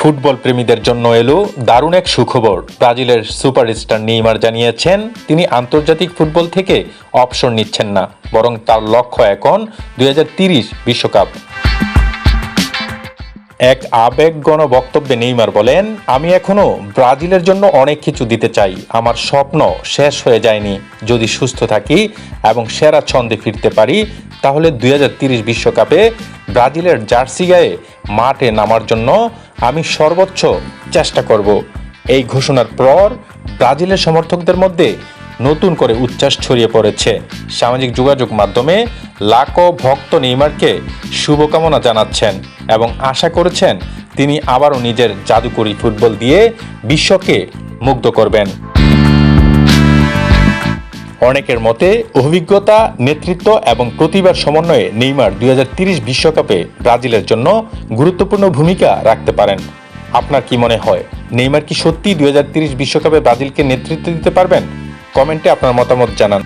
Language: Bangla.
ফুটবল প্রেমীদের জন্য এলো দারুণ এক সুখবর। ব্রাজিলের সুপারস্টার নেইমার জানিয়েছেন তিনি আন্তর্জাতিক ফুটবল থেকে অবসর নিচ্ছেন না, বরং তার লক্ষ্য এখন 2030 বিশ্বকাপ। এক আবেগঘন বক্তব্যে নেইমার বলেন, আমি এখনো ব্রাজিলের জন্য অনেক কিছু দিতে চাই। আমার স্বপ্ন শেষ হয়ে যায়নি। যদি সুস্থ থাকি এবং সেরা ছন্দে ফিরতে পারি তাহলে 2030 বিশ্বকাপে ব্রাজিলের জার্সি গায়ে মাঠে নামার জন্য আমি সর্বোচ্চ চেষ্টা করব। এই ঘোষণার পর ব্রাজিলের সমর্থকদের মধ্যে নতুন করে উচ্ছ্বাস ছড়িয়ে পড়েছে। সামাজিক যোগাযোগ মাধ্যমে লাখো ভক্ত নেইমারকে শুভকামনা জানাচ্ছেন এবং আশা করেছেন তিনি আবারও নিজের জাদুকরী ফুটবল দিয়ে বিশ্বকে মুগ্ধ করবেন। অনেকের মতে অভিজ্ঞতা, নেতৃত্ব এবং প্রতিভার সমন্বয়ে নেইমার 2030 বিশ্বকাপে ব্রাজিলের জন্য গুরুত্বপূর্ণ ভূমিকা রাখতে পারেন। আপনার কি মনে হয়, নেইমার কি সত্যি 2030 বিশ্বকাপে ব্রাজিলকে নেতৃত্ব দিতে পারবেন? কমেন্টে আপনার মতামত জানান।